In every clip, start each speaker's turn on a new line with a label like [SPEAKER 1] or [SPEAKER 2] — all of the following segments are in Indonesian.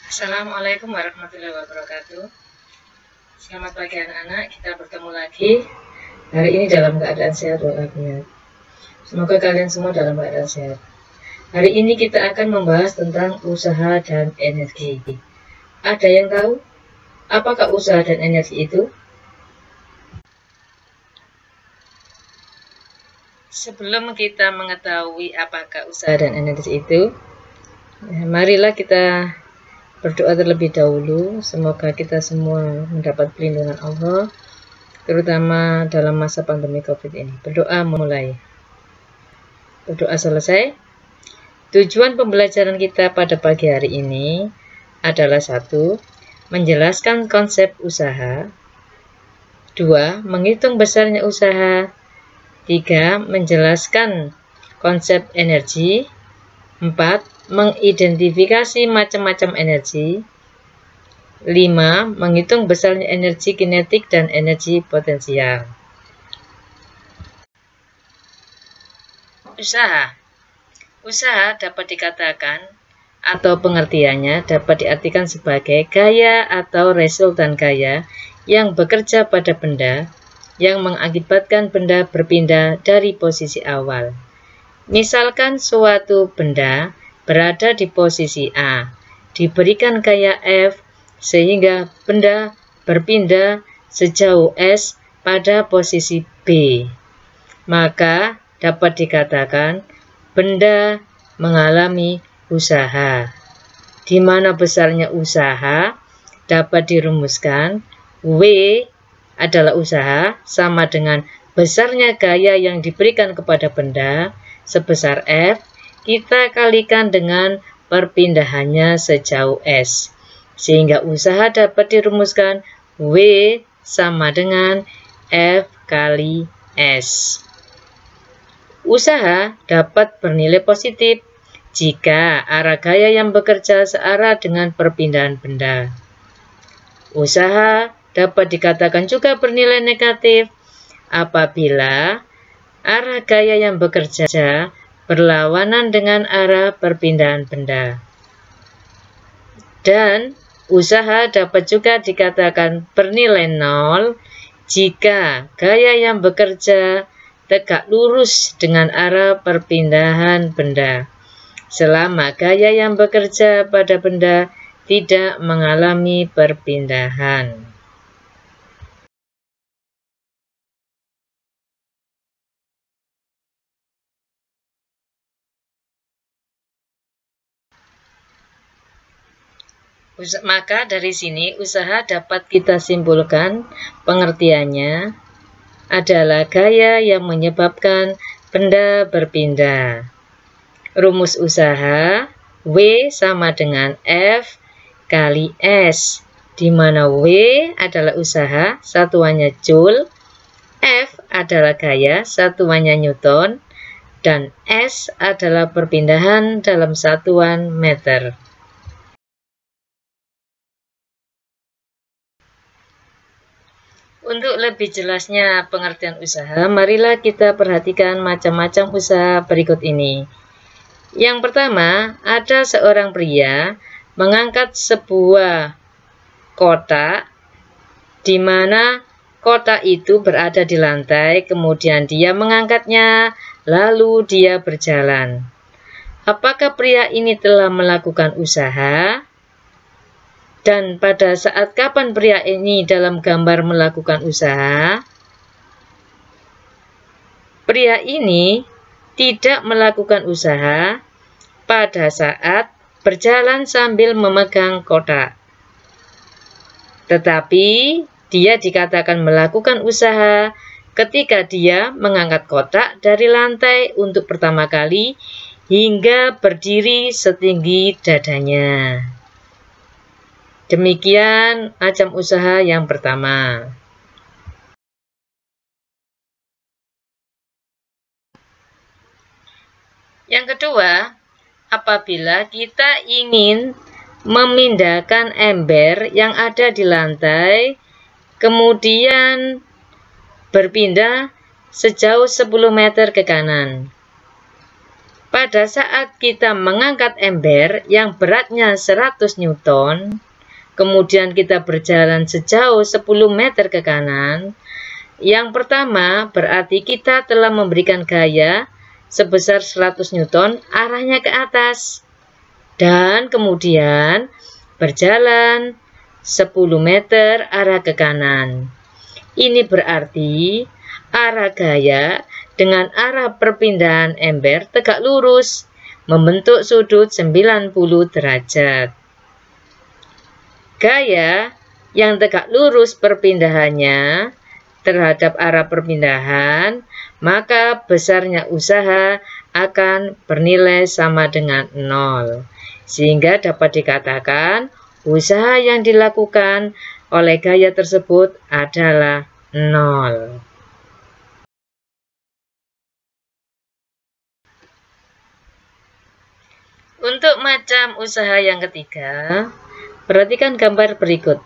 [SPEAKER 1] Assalamualaikum warahmatullahi wabarakatuh. Selamat pagi anak-anak, kita bertemu lagi hari ini dalam keadaan sehat walafiat. Semoga kalian semua dalam keadaan sehat. Hari ini kita akan membahas tentang usaha dan energi. Ada yang tahu apakah usaha dan energi itu? Sebelum kita mengetahui apakah usaha dan energi itu, marilah kita berdoa terlebih dahulu. Semoga kita semua mendapat perlindungan Allah, terutama dalam masa pandemi COVID ini. Berdoa mulai. Berdoa selesai. Tujuan pembelajaran kita pada pagi hari ini adalah 1. Menjelaskan konsep usaha. 2. Menghitung besarnya usaha. 3. Menjelaskan konsep energi. 4. Mengidentifikasi macam-macam energi. 5. Menghitung besarnya energi kinetik dan energi potensial. Usaha dapat dikatakan atau pengertiannya dapat diartikan sebagai gaya atau resultan gaya yang bekerja pada benda yang mengakibatkan benda berpindah dari posisi awal. Misalkan suatu benda berada di posisi A, diberikan gaya F sehingga benda berpindah sejauh S pada posisi B. Maka dapat dikatakan benda mengalami usaha. Di mana besarnya usaha dapat dirumuskan W adalah usaha sama dengan besarnya gaya yang diberikan kepada benda sebesar F kita kalikan dengan perpindahannya sejauh S, sehingga usaha dapat dirumuskan W sama dengan F kali S. Usaha dapat bernilai positif jika arah gaya yang bekerja searah dengan perpindahan benda. Usaha dapat dikatakan juga bernilai negatif apabila arah gaya yang bekerja berlawanan dengan arah perpindahan benda. Dan usaha dapat juga dikatakan bernilai 0 jika gaya yang bekerja tegak lurus dengan arah perpindahan benda, selama gaya yang bekerja pada benda tidak mengalami perpindahan. Maka dari sini usaha dapat kita simpulkan pengertiannya adalah gaya yang menyebabkan benda berpindah. Rumus usaha W sama dengan F kali S, di mana W adalah usaha, satuannya Joule, F adalah gaya, satuannya Newton, dan S adalah perpindahan dalam satuan meter. Untuk lebih jelasnya pengertian usaha, marilah kita perhatikan macam-macam usaha berikut ini. Yang pertama, ada seorang pria mengangkat sebuah kotak, di mana kotak itu berada di lantai, kemudian dia mengangkatnya, lalu dia berjalan. Apakah pria ini telah melakukan usaha? Dan pada saat kapan pria ini dalam gambar melakukan usaha? Pria ini tidak melakukan usaha pada saat berjalan sambil memegang kotak. Tetapi dia dikatakan melakukan usaha ketika dia mengangkat kotak dari lantai untuk pertama kali hingga berdiri setinggi dadanya. Demikian macam usaha yang pertama. Yang kedua, apabila kita ingin memindahkan ember yang ada di lantai, kemudian berpindah sejauh 10 meter ke kanan. pada saat kita mengangkat ember yang beratnya 100 Newton, kemudian kita berjalan sejauh 10 meter ke kanan, yang pertama berarti kita telah memberikan gaya sebesar 100 Newton arahnya ke atas. Dan kemudian berjalan 10 meter arah ke kanan. Ini berarti arah gaya dengan arah perpindahan ember tegak lurus, membentuk sudut 90 derajat. Gaya yang tegak lurus perpindahannya terhadap arah perpindahan, maka besarnya usaha akan bernilai sama dengan 0. Sehingga dapat dikatakan usaha yang dilakukan oleh gaya tersebut adalah 0. Untuk macam usaha yang ketiga, perhatikan gambar berikut.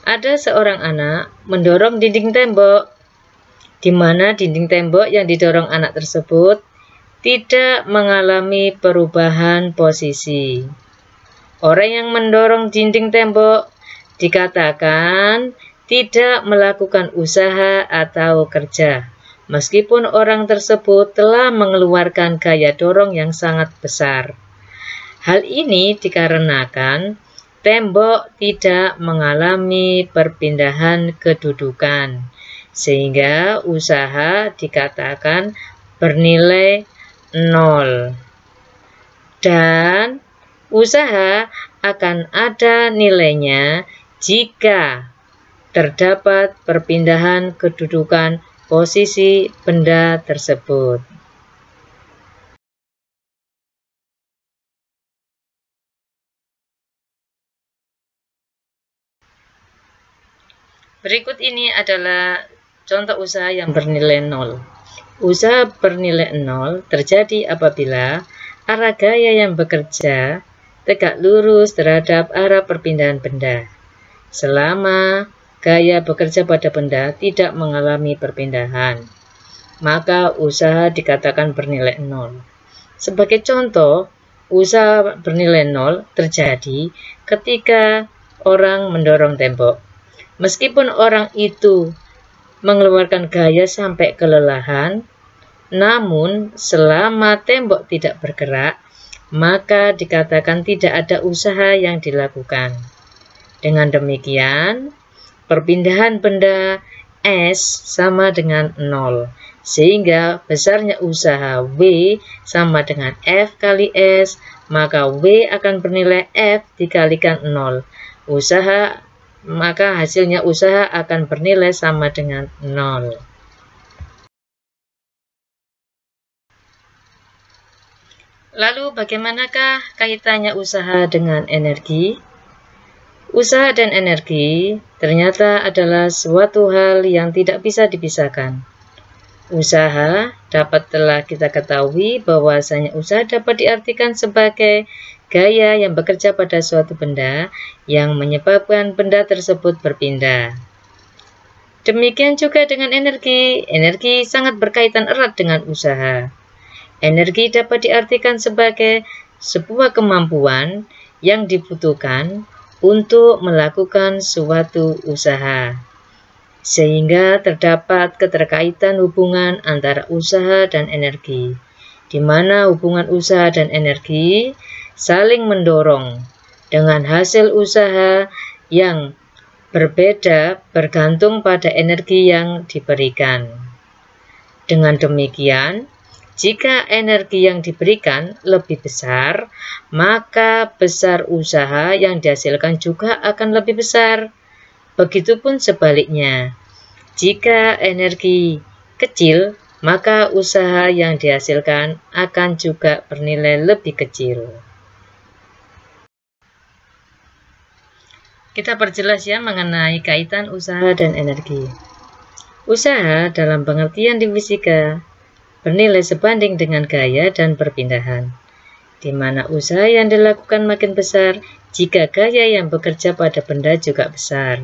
[SPEAKER 1] Ada seorang anak mendorong dinding tembok, di mana dinding tembok yang didorong anak tersebut tidak mengalami perubahan posisi. Orang yang mendorong dinding tembok dikatakan tidak melakukan usaha atau kerja, meskipun orang tersebut telah mengeluarkan gaya dorong yang sangat besar. Hal ini dikarenakan tembok tidak mengalami perpindahan kedudukan, sehingga usaha dikatakan bernilai 0. Dan usaha akan ada nilainya jika terdapat perpindahan kedudukan posisi benda tersebut. Berikut ini adalah contoh usaha yang bernilai 0. Usaha bernilai 0 terjadi apabila arah gaya yang bekerja tegak lurus terhadap arah perpindahan benda. Selama gaya bekerja pada benda tidak mengalami perpindahan, maka usaha dikatakan bernilai 0. Sebagai contoh, usaha bernilai 0 terjadi ketika orang mendorong tembok. Meskipun orang itu mengeluarkan gaya sampai kelelahan, namun selama tembok tidak bergerak, maka dikatakan tidak ada usaha yang dilakukan. Dengan demikian, perpindahan benda S sama dengan 0, sehingga besarnya usaha W sama dengan F kali S, maka W akan bernilai F dikalikan 0. Maka hasilnya usaha akan bernilai sama dengan 0. Lalu bagaimanakah kaitannya usaha dengan energi? Usaha dan energi ternyata adalah suatu hal yang tidak bisa dipisahkan. Usaha dapat telah kita ketahui bahwasanya usaha dapat diartikan sebagai gaya yang bekerja pada suatu benda yang menyebabkan benda tersebut berpindah. Demikian juga dengan energi. Energi sangat berkaitan erat dengan usaha. Energi dapat diartikan sebagai sebuah kemampuan yang dibutuhkan untuk melakukan suatu usaha, sehingga terdapat keterkaitan hubungan antara usaha dan energi, di mana hubungan usaha dan energi saling mendorong dengan hasil usaha yang berbeda bergantung pada energi yang diberikan. Dengan demikian, jika energi yang diberikan lebih besar, maka besar usaha yang dihasilkan juga akan lebih besar. Begitupun sebaliknya, jika energi kecil, maka usaha yang dihasilkan akan juga bernilai lebih kecil. Kita perjelas ya mengenai kaitan usaha dan energi. Usaha dalam pengertian di fisika bernilai sebanding dengan gaya dan perpindahan, di mana usaha yang dilakukan makin besar jika gaya yang bekerja pada benda juga besar.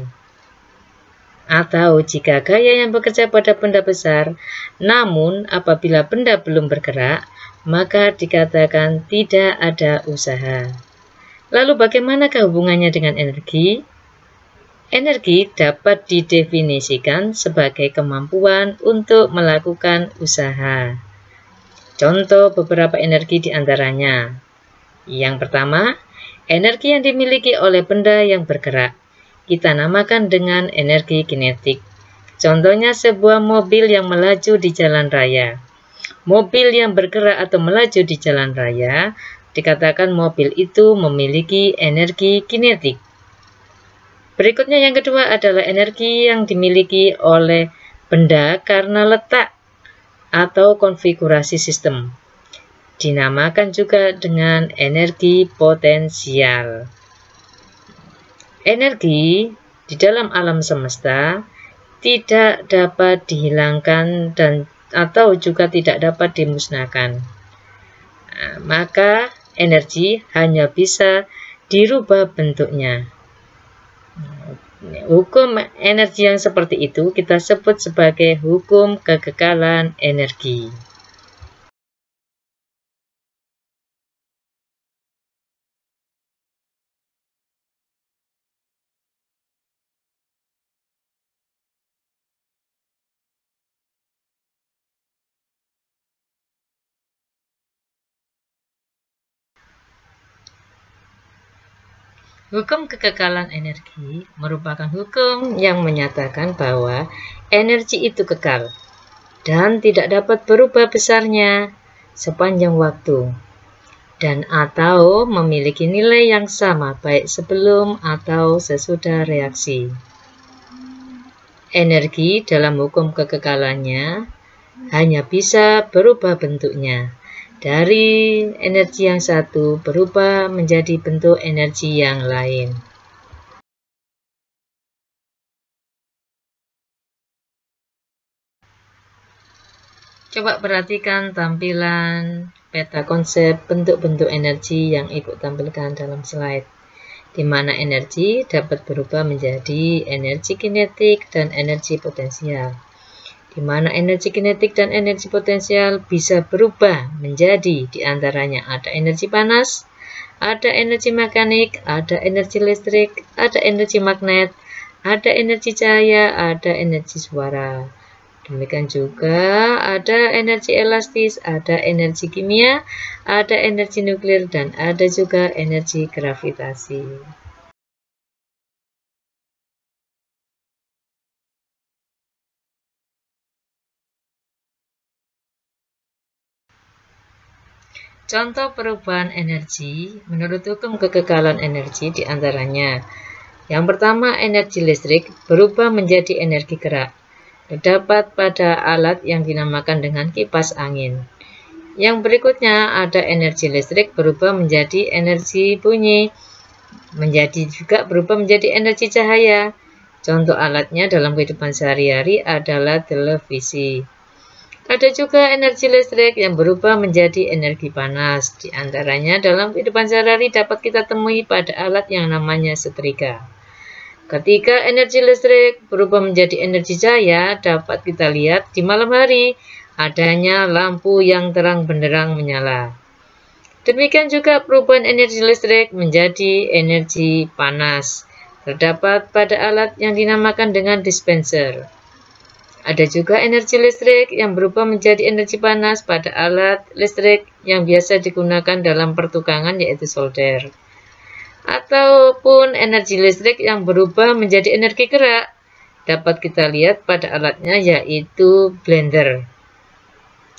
[SPEAKER 1] Atau jika gaya yang bekerja pada benda besar, namun apabila benda belum bergerak, maka dikatakan tidak ada usaha. Lalu bagaimanakah hubungannya dengan energi? Energi dapat didefinisikan sebagai kemampuan untuk melakukan usaha. Contoh beberapa energi diantaranya. Yang pertama, energi yang dimiliki oleh benda yang bergerak. Kita namakan dengan energi kinetik. Contohnya sebuah mobil yang melaju di jalan raya. Mobil yang bergerak atau melaju di jalan raya, dikatakan mobil itu memiliki energi kinetik. Berikutnya yang kedua adalah energi yang dimiliki oleh benda karena letak atau konfigurasi sistem. Dinamakan juga dengan energi potensial. Energi di dalam alam semesta tidak dapat dihilangkan atau juga tidak dapat dimusnahkan. Maka energi hanya bisa dirubah bentuknya. Hukum energi yang seperti itu kita sebut sebagai hukum kekekalan energi. Hukum kekekalan energi merupakan hukum yang menyatakan bahwa energi itu kekal dan tidak dapat berubah besarnya sepanjang waktu dan atau memiliki nilai yang sama baik sebelum atau sesudah reaksi. Energi dalam hukum kekekalannya hanya bisa berubah bentuknya. Dari energi yang satu berubah menjadi bentuk energi yang lain. Coba perhatikan tampilan peta konsep bentuk-bentuk energi yang ikut tampilkan dalam slide, di mana energi dapat berubah menjadi energi kinetik dan energi potensial. Di mana energi kinetik dan energi potensial bisa berubah menjadi diantaranya ada energi panas, ada energi mekanik, ada energi listrik, ada energi magnet, ada energi cahaya, ada energi suara. Demikian juga ada energi elastis, ada energi kimia, ada energi nuklir, dan ada juga energi gravitasi. Contoh perubahan energi menurut hukum kekekalan energi diantaranya. Yang pertama, energi listrik berubah menjadi energi gerak. Terdapat pada alat yang dinamakan dengan kipas angin. Yang berikutnya ada energi listrik berubah menjadi energi bunyi. Juga berubah menjadi energi cahaya. Contoh alatnya dalam kehidupan sehari-hari adalah televisi. Ada juga energi listrik yang berubah menjadi energi panas. Di antaranya dalam kehidupan sehari-hari dapat kita temui pada alat yang namanya setrika. Ketika energi listrik berubah menjadi energi cahaya, dapat kita lihat di malam hari adanya lampu yang terang benderang menyala. Demikian juga perubahan energi listrik menjadi energi panas. Terdapat pada alat yang dinamakan dengan dispenser. Ada juga energi listrik yang berubah menjadi energi panas pada alat listrik yang biasa digunakan dalam pertukangan yaitu solder. Ataupun energi listrik yang berubah menjadi energi gerak dapat kita lihat pada alatnya yaitu blender.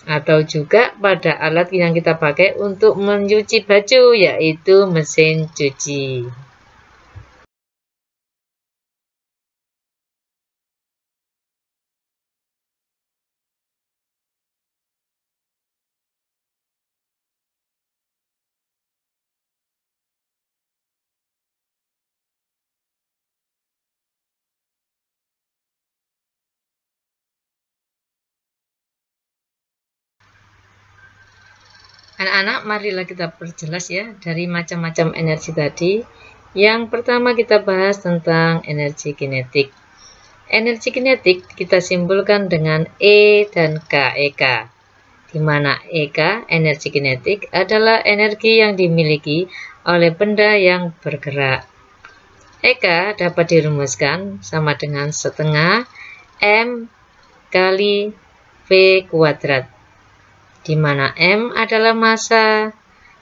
[SPEAKER 1] Atau juga pada alat yang kita pakai untuk mencuci baju yaitu mesin cuci. Anak-anak, marilah kita perjelas ya dari macam-macam energi tadi. Yang pertama kita bahas tentang energi kinetik. Energi kinetik kita simpulkan dengan E dan K, EK. di mana EK, energi kinetik, adalah energi yang dimiliki oleh benda yang bergerak. EK dapat dirumuskan sama dengan setengah M kali V kuadrat, di mana M adalah massa,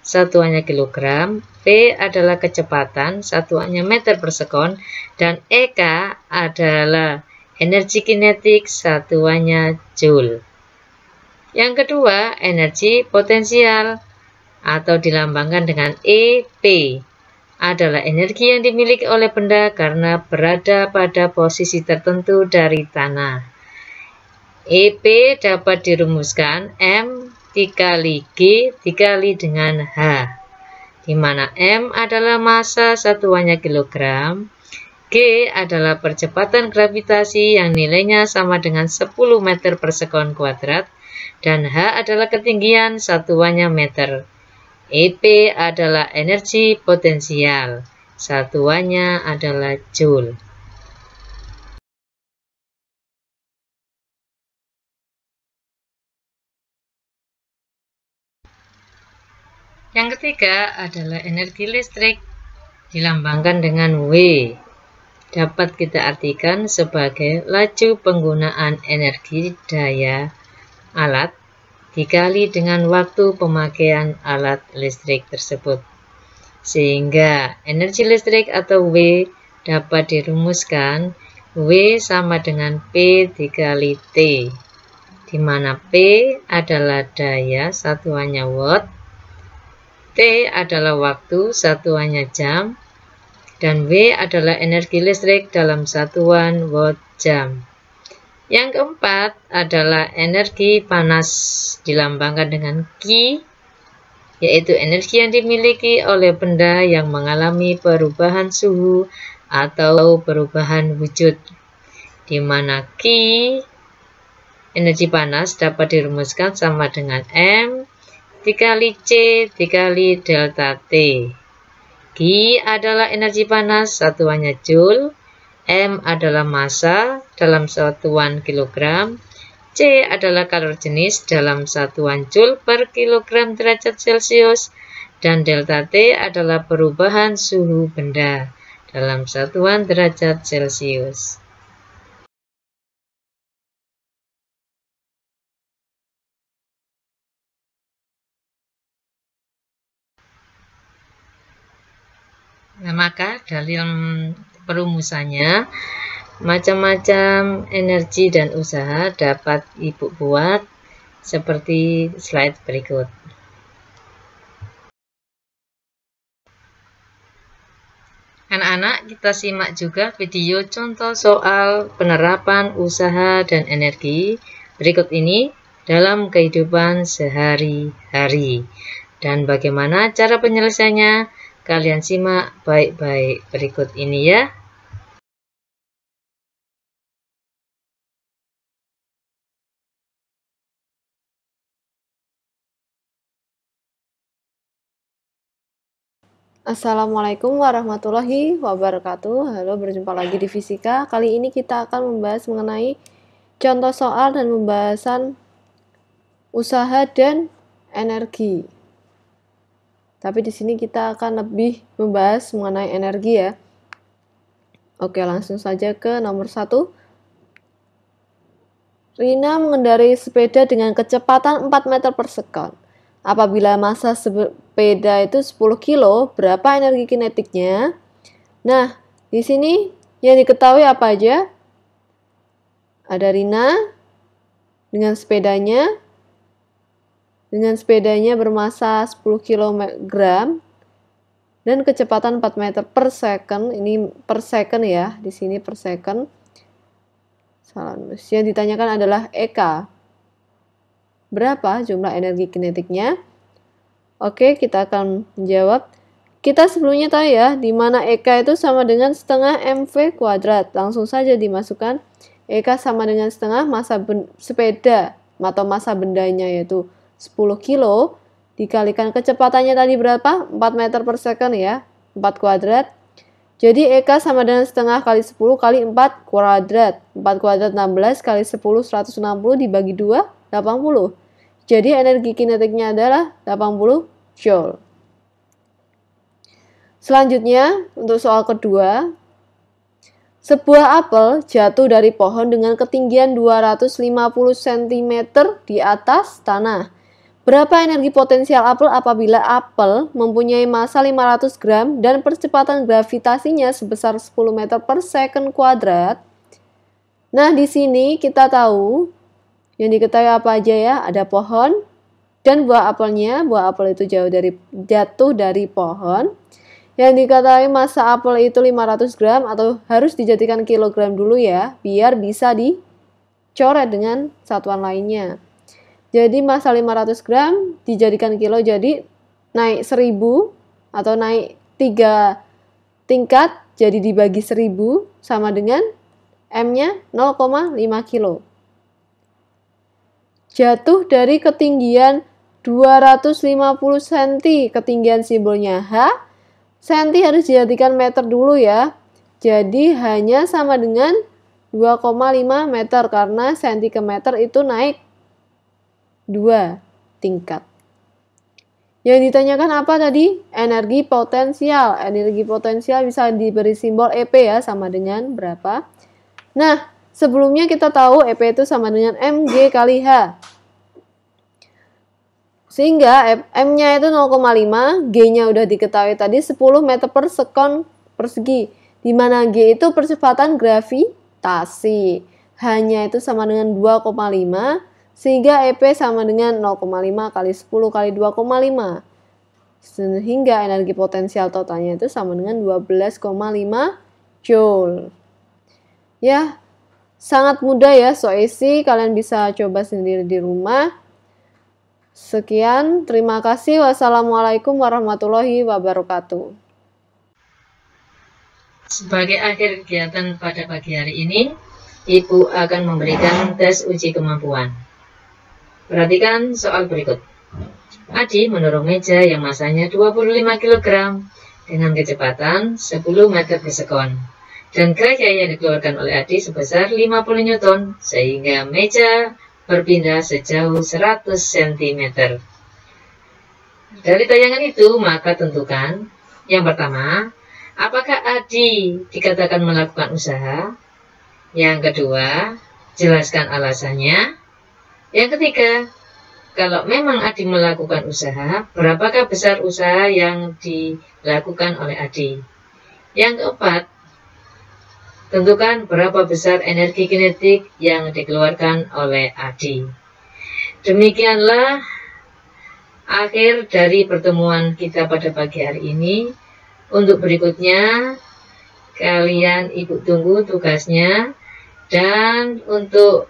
[SPEAKER 1] satuannya kilogram, V adalah kecepatan, satuannya meter per sekon, dan EK adalah energi kinetik, satuannya joule. Yang kedua, energi potensial atau dilambangkan dengan EP adalah energi yang dimiliki oleh benda karena berada pada posisi tertentu dari tanah. EP dapat dirumuskan M dikali G dikali dengan H, di mana M adalah massa, satuannya kilogram, G adalah percepatan gravitasi yang nilainya sama dengan 10 meter per sekon kuadrat, dan H adalah ketinggian, satuannya meter. EP adalah energi potensial, satuannya adalah joule. Yang ketiga adalah energi listrik, dilambangkan dengan W. Dapat kita artikan sebagai laju penggunaan energi daya alat dikali dengan waktu pemakaian alat listrik tersebut. Sehingga energi listrik atau W dapat dirumuskan W sama dengan P dikali T, di mana P adalah daya, satuannya watt, T adalah waktu, satuannya jam, dan W adalah energi listrik dalam satuan watt jam. Yang keempat adalah energi panas, dilambangkan dengan Q, yaitu energi yang dimiliki oleh benda yang mengalami perubahan suhu atau perubahan wujud, di mana Q, energi panas, dapat dirumuskan sama dengan M dikali C dikali delta T. Q adalah energi panas, satuannya joule, M adalah massa dalam satuan kilogram, C adalah kalori jenis dalam satuan joule per kilogram derajat Celcius, dan delta T adalah perubahan suhu benda dalam satuan derajat Celcius. Nah, maka dalam perumusannya, macam-macam energi dan usaha dapat Ibu buat seperti slide berikut. Anak-anak, kita simak juga video contoh soal penerapan usaha dan energi berikut ini dalam kehidupan sehari-hari. Dan bagaimana cara penyelesaiannya? Kalian simak baik-baik berikut ini ya.
[SPEAKER 2] Assalamualaikum warahmatullahi wabarakatuh. Halo, berjumpa lagi di Fisika. Kali ini kita akan membahas mengenai contoh soal dan pembahasan usaha dan energi. Tapi di sini kita akan lebih membahas mengenai energi ya. Oke, langsung saja ke nomor 1. Rina mengendarai sepeda dengan kecepatan 4 meter per sekon. Apabila massa sepeda itu 10 kilo, berapa energi kinetiknya? Nah, di sini yang diketahui apa aja? Ada Rina dengan sepedanya bermassa 10 kg dan kecepatan 4 meter per second. Ini per second ya, di sini per second. Yang ditanyakan adalah EK. Berapa jumlah energi kinetiknya? Oke, kita akan menjawab. Kita sebelumnya tahu ya, di mana EK itu sama dengan setengah MV kuadrat. Langsung saja dimasukkan. EK sama dengan setengah massa sepeda atau massa bendanya, yaitu 10 kilo. Dikalikan kecepatannya tadi berapa? 4 meter per second ya. 4 kuadrat. Jadi EK sama dengan setengah kali 10 kali 4 kuadrat. 4 kuadrat 16 kali 10, 160 dibagi 2, 80. Jadi energi kinetiknya adalah 80 Joule. Selanjutnya, untuk soal kedua, sebuah apel jatuh dari pohon dengan ketinggian 250 cm di atas tanah. Berapa energi potensial apel apabila apel mempunyai massa 500 gram dan percepatan gravitasinya sebesar 10 meter per second kuadrat? Nah, di sini kita tahu yang diketahui apa aja ya, ada pohon dan buah apelnya. Buah apel itu jatuh dari pohon. Yang diketahui massa apel itu 500 gram atau harus dijadikan kilogram dulu ya, biar bisa dicoret dengan satuan lainnya. Jadi massa 500 gram dijadikan kilo, jadi naik 1000 atau naik 3 tingkat, jadi dibagi 1000 sama dengan M-nya 0,5 kilo. Jatuh dari ketinggian 250 cm, ketinggian simbolnya H. Senti harus dijadikan meter dulu ya. Jadi hanya sama dengan 2,5 meter karena senti ke meter itu naik 2 tingkat. Yang ditanyakan apa tadi? Energi potensial. Energi potensial bisa diberi simbol EP ya, sama dengan berapa. Nah, sebelumnya kita tahu EP itu sama dengan mg kali H. Sehingga M-nya itu 0,5, G-nya udah diketahui tadi 10 meter per sekon persegi. Di mana G itu percepatan gravitasi. H-nya itu sama dengan 2,5, sehingga EP sama dengan 0,5 kali 10 kali 2,5. Sehingga energi potensial totalnya itu sama dengan 12,5 Joule. Ya, sangat mudah ya, so easy. Kalian bisa coba sendiri di rumah. Sekian, terima kasih. Wassalamualaikum warahmatullahi wabarakatuh.
[SPEAKER 1] Sebagai akhir kegiatan pada pagi hari ini, Ibu akan memberikan tes uji kemampuan. Perhatikan soal berikut. Adi mendorong meja yang masanya 25 kg dengan kecepatan 10 meter per sekon. Dan gaya yang dikeluarkan oleh Adi sebesar 50 Newton, sehingga meja berpindah sejauh 100 cm. Dari tayangan itu, maka tentukan yang pertama, apakah Adi dikatakan melakukan usaha? Yang kedua, jelaskan alasannya. Yang ketiga, kalau memang Adi melakukan usaha, berapakah besar usaha yang dilakukan oleh Adi? Yang keempat, tentukan berapa besar energi kinetik yang dikeluarkan oleh Adi. Demikianlah akhir dari pertemuan kita pada pagi hari ini. Untuk berikutnya, kalian Ibu tunggu tugasnya. Dan untuk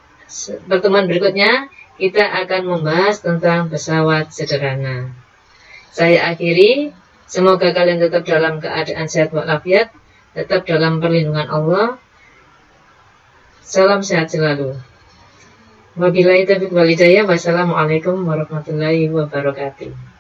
[SPEAKER 1] pertemuan berikutnya, kita akan membahas tentang pesawat sederhana. Saya akhiri, semoga kalian tetap dalam keadaan sehat walafiat, tetap dalam perlindungan Allah. Salam sehat selalu. Wabillahi taufiq wal hidayah. Wassalamualaikum warahmatullahi wabarakatuh.